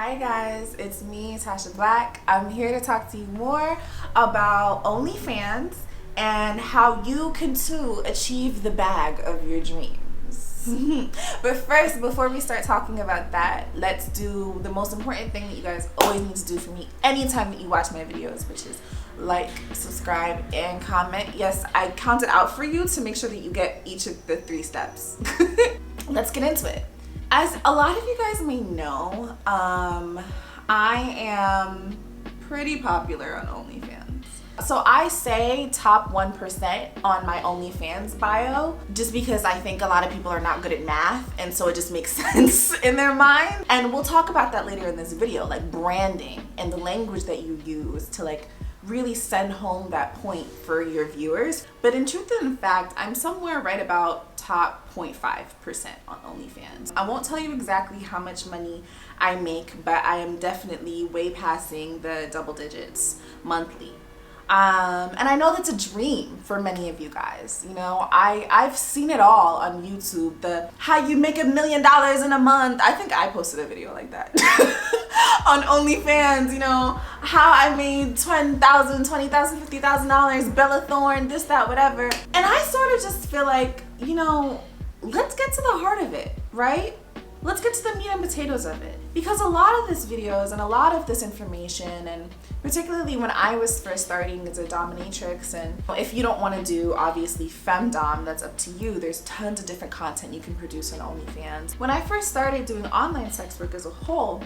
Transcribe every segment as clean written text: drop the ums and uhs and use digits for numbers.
Hi guys, it's me, Tasha Black. I'm here to talk to you more about Onlyfans and how you can too achieve the bag of your dreams. But first, before we start talking about that, let's do the most important thing that you guys always need to do for me anytime that you watch my videos, which is like, subscribe, and comment. Yes, I counted out for you to make sure that you get each of the 3 steps. Let's get into it. As a lot of you guys may know, I am pretty popular on Onlyfans. So I say top 1% on my Onlyfans bio just because I think a lot of people are not good at math, and so it just makes sense in their mind. And we'll talk about that later in this video, like branding and the language that you use to like really send home that point for your viewers. But in truth and in fact, I'm somewhere right about top 0.5% on Onlyfans. I won't tell you exactly how much money I make, but I am definitely way passing the double digits monthly. And I know that's a dream for many of you guys. You know, I've seen it all on YouTube. The how you make $1 million in a month. I think I posted a video like that on OnlyFans. You know, how I made $20,000, $20,000, $50,000, Bella Thorne, this, that, whatever. And I sort of just feel like, you know, let's get to the heart of it, right? Let's get to the meat and potatoes of it. Because a lot of these videos and a lot of this information, and particularly when I was first starting as a dominatrix, and if you don't want to do obviously femdom, that's up to you. There's tons of different content you can produce on OnlyFans. When I first started doing online sex work as a whole,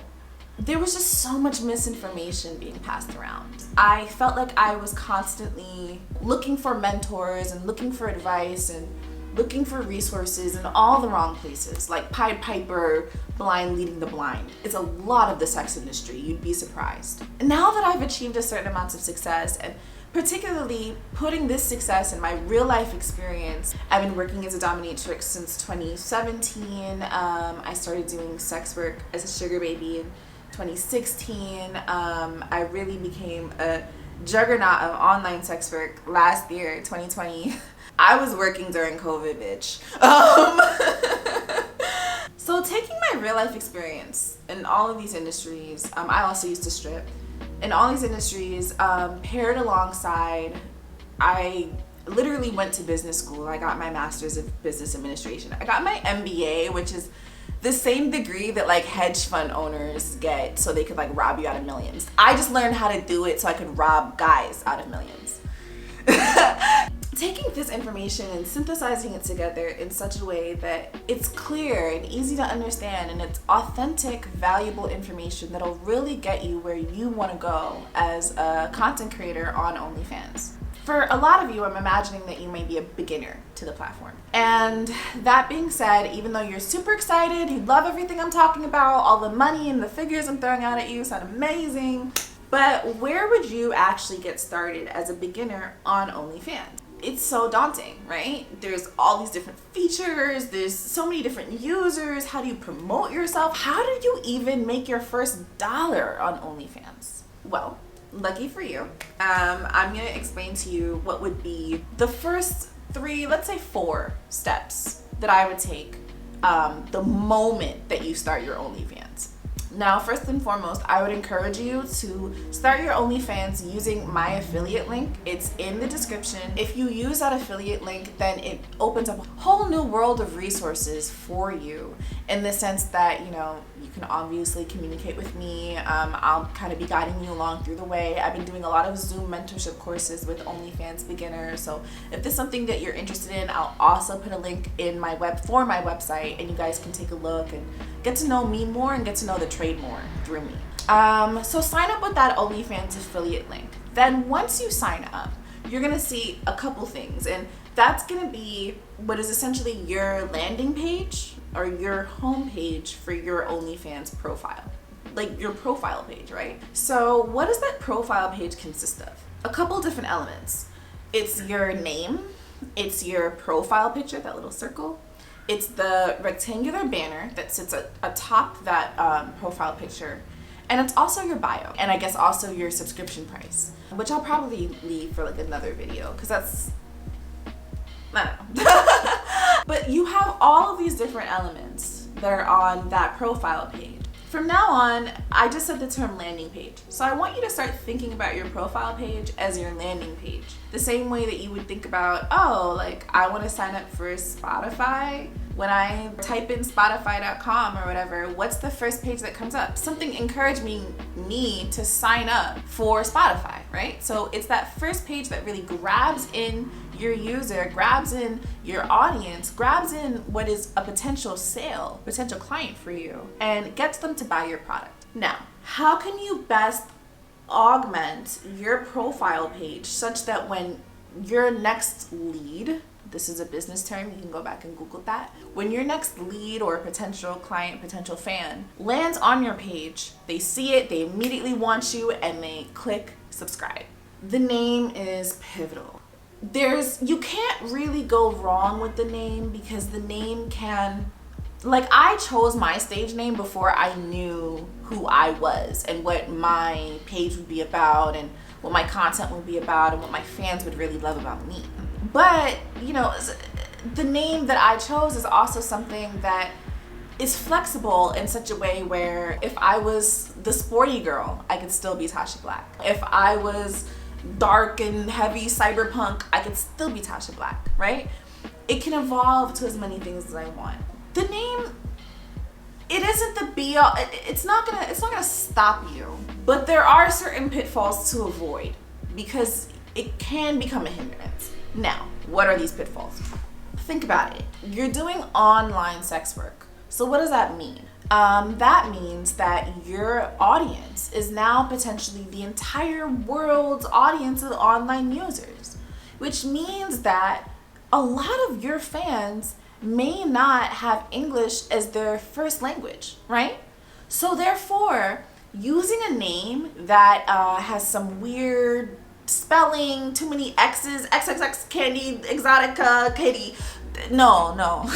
there was just so much misinformation being passed around. I felt like I was constantly looking for mentors and looking for advice and looking for resources in all the wrong places, like Pied Piper, blind leading the blind. It's a lot of the sex industry, you'd be surprised. And now that I've achieved a certain amount of success, and particularly putting this success in my real life experience, I've been working as a dominatrix since 2017. I started doing sex work as a sugar baby in 2016. I really became a juggernaut of online sex work last year, 2020. I was working during COVID, bitch. So taking my real life experience in all of these industries, I also used to strip. In all these industries, paired alongside, I literally went to business school. I got my master's of business administration. I got my MBA, which is the same degree that like hedge fund owners get so they could like rob you out of millions. I just learned how to do it so I could rob guys out of millions. Taking this information and synthesizing it together in such a way that it's clear and easy to understand, and it's authentic, valuable information that'll really get you where you want to go as a content creator on OnlyFans. For a lot of you, I'm imagining that you may be a beginner to the platform. And that being said, even though you're super excited, you love everything I'm talking about, all the money and the figures I'm throwing out at you sound amazing, but where would you actually get started as a beginner on OnlyFans? It's so daunting, right? There's all these different features, there's so many different users. How do you promote yourself? How did you even make your first dollar on OnlyFans? Well, lucky for you, I'm gonna explain to you what would be the first 3, let's say 4 steps that I would take the moment that you start your OnlyFans. Now, first and foremost, I would encourage you to start your OnlyFans using my affiliate link. It's in the description. If you use that affiliate link, then it opens up a whole new world of resources for you, in the sense that, you know, you can obviously communicate with me. I'll kind of be guiding you along through the way. I've been doing a lot of Zoom mentorship courses with OnlyFans beginners. So if there's something that you're interested in, I'll also put a link in my website, and you guys can take a look and get to know me more and get to know the trade more through me. So sign up with that OnlyFans affiliate link. Then once you sign up, you're gonna see a couple things, and that's gonna be what is essentially your landing page or your home page for your OnlyFans profile, like your profile page, right? So what does that profile page consist of? A couple different elements. It's your name, it's your profile picture, that little circle. It's the rectangular banner that sits atop that profile picture. And it's also your bio, and I guess also your subscription price, which I'll probably leave for like another video, because that's, I don't know. But you have all of these different elements that are on that profile page. From now on, I just said the term landing page. So I want you to start thinking about your profile page as your landing page. The same way that you would think about, oh, like I want to sign up for Spotify. When I type in spotify.com or whatever, what's the first page that comes up? Something encouraging me to sign up for Spotify, right? So it's that first page that really grabs in your user, grabs in your audience, grabs in what is a potential sale, potential client for you, and gets them to buy your product. Now, how can you best augment your profile page such that when your next lead, this is a business term, you can go back and Google that. When your next lead or potential client, potential fan lands on your page, they see it, they immediately want you, and they click subscribe. The name is pivotal. You can't really go wrong with the name, because the name can, like, I chose my stage name before I knew who I was and what my page would be about and what my content would be about and what my fans would really love about me. But, you know, the name that I chose is also something that is flexible in such a way where if I was the sporty girl, I could still be Tasha Black. If I was dark and heavy cyberpunk, I could still be Tasha Black, right? It can evolve to as many things as I want. The name, it isn't the be all. It's not gonna stop you, but there are certain pitfalls to avoid because it can become a hindrance. Now, what are these pitfalls? Think about it. You're doing online sex work. So what does that mean? That means that your audience is now potentially the entire world's audience of online users, which means that a lot of your fans may not have English as their first language, right? So therefore, using a name that has some weird spelling, too many X's, XXX, Candy, Exotica, Katie, no.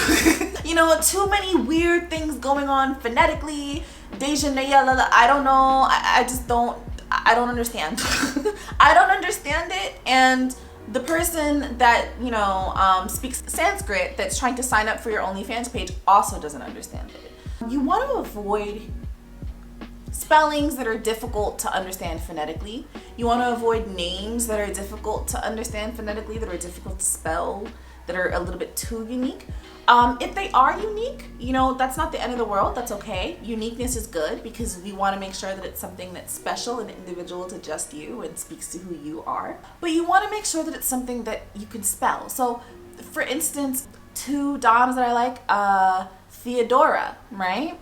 You know, too many weird things going on phonetically, Deja Nayala, I don't know, I don't understand. I don't understand it, and the person that, you know, speaks Sanskrit that's trying to sign up for your OnlyFans page also doesn't understand it. You want to avoid spellings that are difficult to understand phonetically. You want to avoid names that are difficult to understand phonetically, that are difficult to spell, that are a little bit too unique. If they are unique, you know, that's not the end of the world. That's okay. Uniqueness is good because we want to make sure that it's something that's special and individual to just you and speaks to who you are. But you want to make sure that it's something that you can spell. So, for instance, two doms that I like, Theodora, right?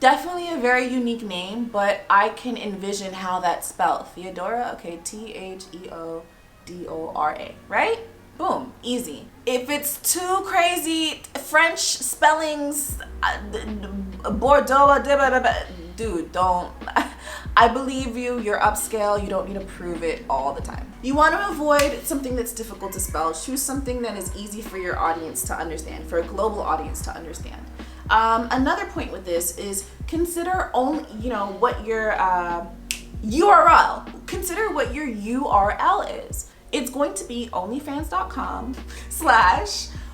Definitely a very unique name, but I can envision how that's spelled. Theodora, okay, Theodora, right? Boom, easy. If it's too crazy, French spellings, Bordeaux, dude, don't. I believe you, you're upscale, you don't need to prove it all the time. You want to avoid something that's difficult to spell. Choose something that is easy for your audience to understand, for a global audience to understand. Another point with this is consider only, you know, what your URL. Consider what your URL is. It's going to be onlyfans.com/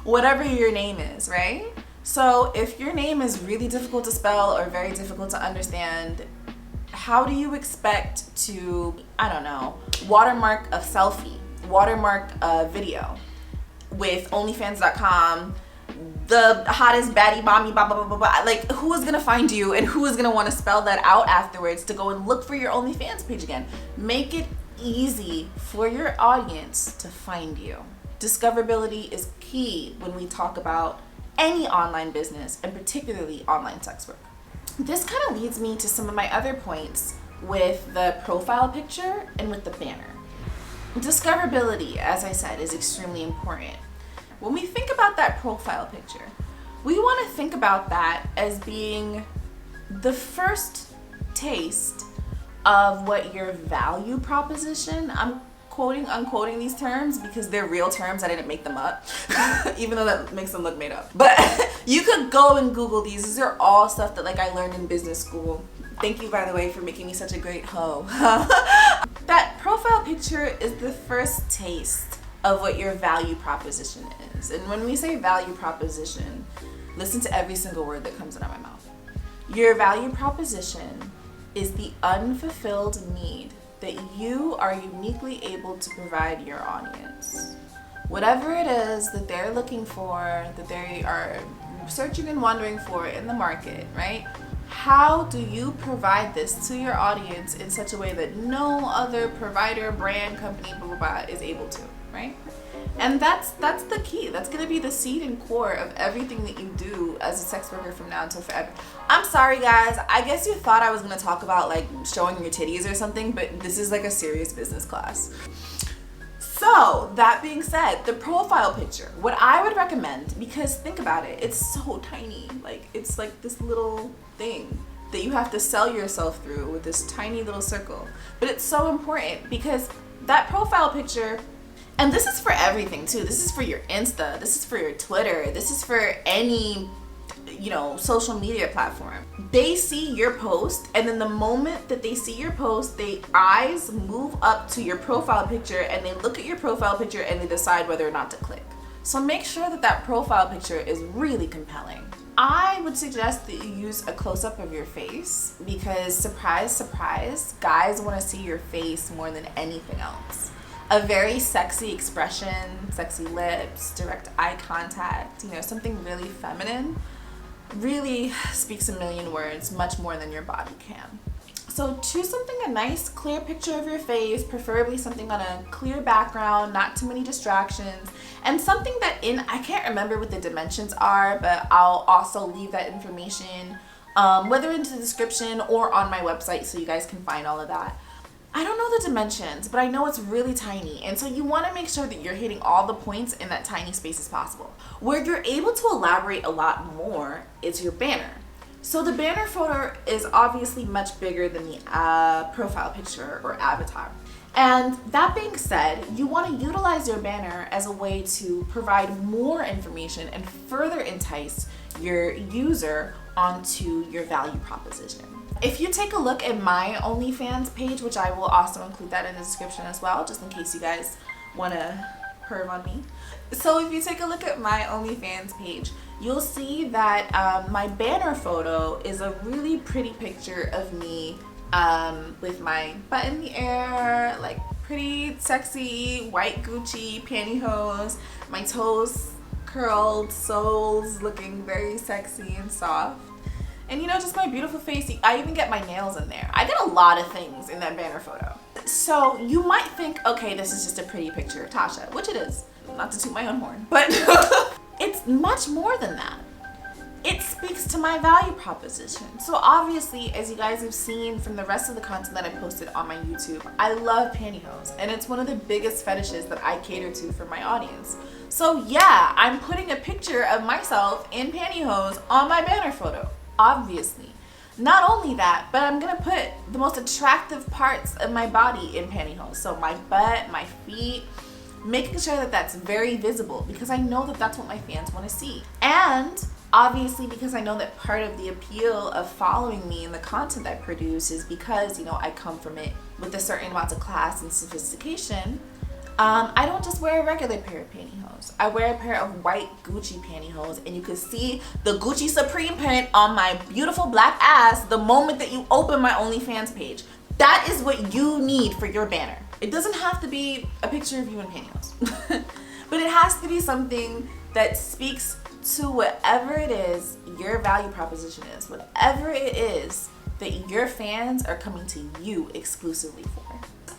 whatever your name is, right? So if your name is really difficult to spell or very difficult to understand, how do you expect to, I don't know, watermark a selfie, watermark a video with onlyfans.com, the hottest baddie mommy, blah, blah, blah, blah, blah. Like, who is gonna find you and who is gonna wanna spell that out afterwards to go and look for your OnlyFans page again? Make it easy for your audience to find you. Discoverability is key when we talk about any online business and particularly online sex work. This kind of leads me to some of my other points with the profile picture and with the banner. Discoverability, as I said, is extremely important. When we think about that profile picture, we want to think about that as being the first taste of what your value proposition, I'm unquoting these terms because they're real terms, I didn't make them up, even though that makes them look made up. But you could go and Google these. These are all stuff that, like, I learned in business school. Thank you, by the way, for making me such a great hoe. That profile picture is the first taste of what your value proposition is. And when we say value proposition, listen to every single word that comes out of my mouth. Your value proposition is the unfulfilled need that you are uniquely able to provide your audience. Whatever it is that they're looking for, that they are searching and wondering for in the market, right? How do you provide this to your audience in such a way that no other provider, brand, company, blah, blah, blah, is able to, right? And that's the key. That's going to be the seed and core of everything that you do as a sex worker from now until forever. I'm sorry, guys. I guess you thought I was going to talk about like showing your titties or something, but this is like a serious business class. So that being said, the profile picture, what I would recommend, because think about it, it's so tiny. Like it's like this little thing that you have to sell yourself through with this tiny little circle. But it's so important because that profile picture, and this is for everything too. This is for your Insta, this is for your Twitter, this is for any, social media platform. They see your post, and then the moment that they see your post, their eyes move up to your profile picture, and they look at your profile picture and they decide whether or not to click. So make sure that that profile picture is really compelling. I would suggest that you use a close-up of your face because, surprise, surprise, guys want to see your face more than anything else. A very sexy expression, sexy lips, direct eye contact, something really feminine really speaks a million words, much more than your body can. So choose something, a nice clear picture of your face, preferably something on a clear background, not too many distractions, and something that I can't remember what the dimensions are, but I'll also leave that information, whether in the description or on my website so you guys can find all of that. I don't know the dimensions, but I know it's really tiny. And so you want to make sure that you're hitting all the points in that tiny space as possible. Where you're able to elaborate a lot more is your banner. So the banner photo is obviously much bigger than the profile picture or avatar. And that being said, you want to utilize your banner as a way to provide more information and further entice your user onto your value proposition. If you take a look at my Onlyfans page, which I will also include that in the description as well, just in case you guys want to perv on me. So if you take a look at my Onlyfans page, you'll see that my banner photo is a really pretty picture of me with my butt in the air, like pretty sexy white Gucci pantyhose, my toes curled, soles looking very sexy and soft. And just my beautiful face. I even get my nails in there. I get a lot of things in that banner photo. So you might think, okay, this is just a pretty picture of Tasha, which it is. Not to toot my own horn, but it's much more than that. It speaks to my value proposition. So obviously, as you guys have seen from the rest of the content that I posted on my YouTube, I love pantyhose, and it's one of the biggest fetishes that I cater to for my audience. So yeah, I'm putting a picture of myself in pantyhose on my banner photo. Obviously. Not only that, but I'm gonna put the most attractive parts of my body in pantyhose. So my butt, my feet, making sure that that's very visible because I know that that's what my fans want to see. And obviously because I know that part of the appeal of following me and the content I produce is because, I come from it with a certain amount of class and sophistication. I don't just wear a regular pair of pantyhose. I wear a pair of white Gucci pantyhose, and you can see the Gucci Supreme print on my beautiful black ass the moment that you open my OnlyFans page. That is what you need for your banner. It doesn't have to be a picture of you in pantyhose, but it has to be something that speaks to whatever it is your value proposition is, whatever it is that your fans are coming to you exclusively for.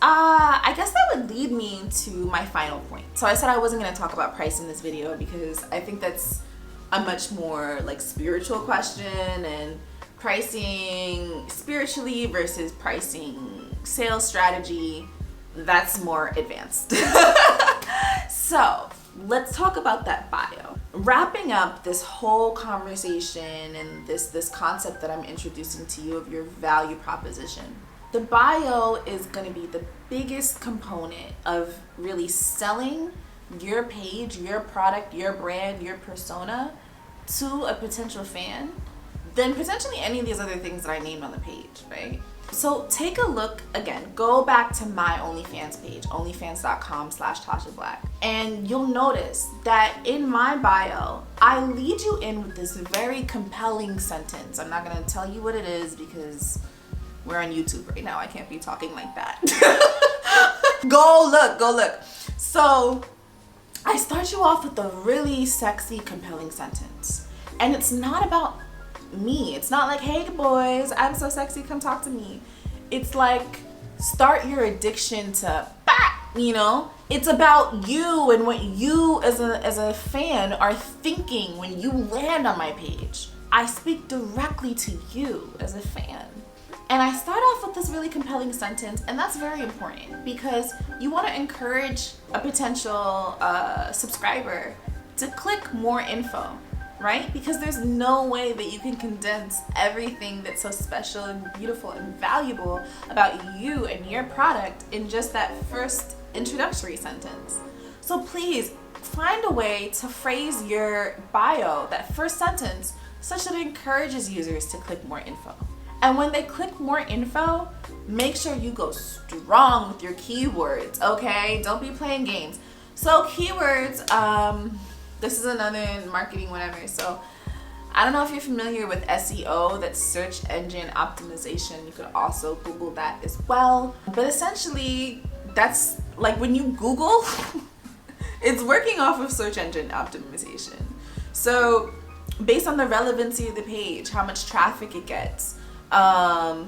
I guess that would lead me to my final point. So I said I wasn't going to talk about price in this video because I think that's a much more like spiritual question, and pricing spiritually versus pricing sales strategy, that's more advanced. So let's talk about that bio. Wrapping up this whole conversation and this concept that I'm introducing to you of your value proposition. The bio is going to be the biggest component of really selling your page, your product, your brand, your persona to a potential fan than potentially any of these other things that I named on the page, right? So take a look again, go back to my OnlyFans page, onlyfans.com/TashaBlack, and you'll notice that in my bio, I lead you in with this very compelling sentence. I'm not gonna tell you what it is because we're on YouTube right now. I can't be talking like that. Go look. So I start you off with a really sexy, compelling sentence. And it's not about me. It's not like, hey boys, I'm so sexy, come talk to me. It's like, start your addiction to you know? It's about you and what you as a fan are thinking when you land on my page. I speak directly to you as a fan. And I start off with this really compelling sentence, and that's very important because you want to encourage a potential subscriber to click more info, right? Because there's no way that you can condense everything that's so special and beautiful and valuable about you and your product in just that first introductory sentence. So please find a way to phrase your bio, that first sentence, such that it encourages users to click more info. And when they click more info, make sure you go strong with your keywords, okay? Don't be playing games. So keywords, this is another marketing whatever. So I don't know if you're familiar with SEO, that's search engine optimization. You could also Google that as well. But essentially, that's like when you Google, it's working off of search engine optimization. So based on the relevancy of the page, how much traffic it gets, how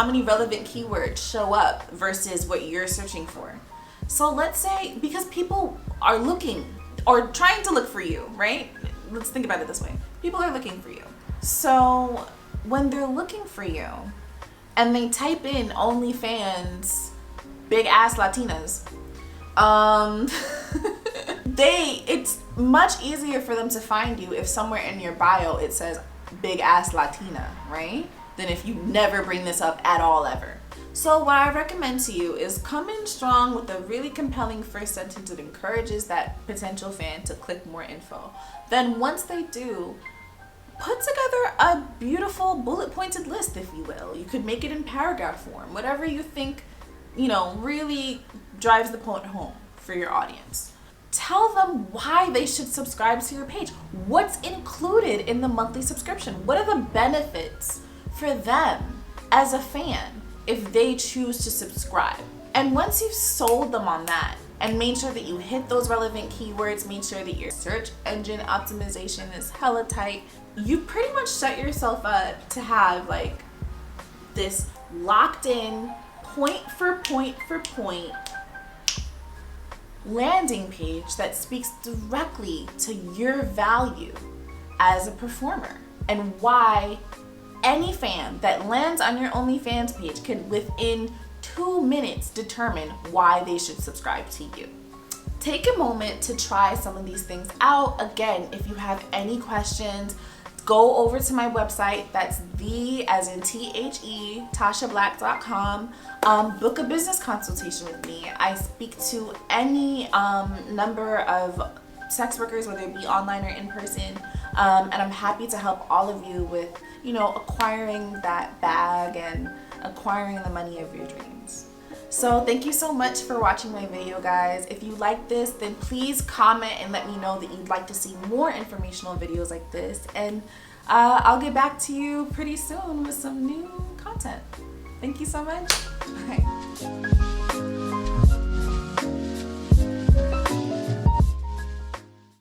many relevant keywords show up versus what you're searching for. So let's say, because people are looking or trying to look for you, right? Let's think about it this way. People are looking for you. So when they're looking for you and they type in OnlyFans, big ass Latinas, it's much easier for them to find you if somewhere in your bio it says big ass Latina, right? Than if you never bring this up at all ever. So what I recommend to you is come in strong with a really compelling first sentence that encourages that potential fan to click more info. Then once they do, put together a beautiful bullet pointed list, if you will. You could make it in paragraph form, whatever you think, really drives the point home for your audience. Tell them why they should subscribe to your page. What's included in the monthly subscription? What are the benefits for them as a fan if they choose to subscribe? And once you've sold them on that and made sure that you hit those relevant keywords, made sure that your search engine optimization is hella tight, you pretty much set yourself up to have like this locked in point for point landing page that speaks directly to your value as a performer and why any fan that lands on your OnlyFans page can within 2 minutes determine why they should subscribe to you. Take a moment to try some of these things out. Again, if you have any questions, go over to my website. That's TheTashaBlack.com. Book a business consultation with me. I speak to any number of sex workers, whether it be online or in person, and I'm happy to help all of you with acquiring that bag and acquiring the money of your dreams. So thank you so much for watching my video, guys. If you like this, then please comment and let me know that you'd like to see more informational videos like this, and I'll get back to you pretty soon with some new content. Thank you so much. Bye.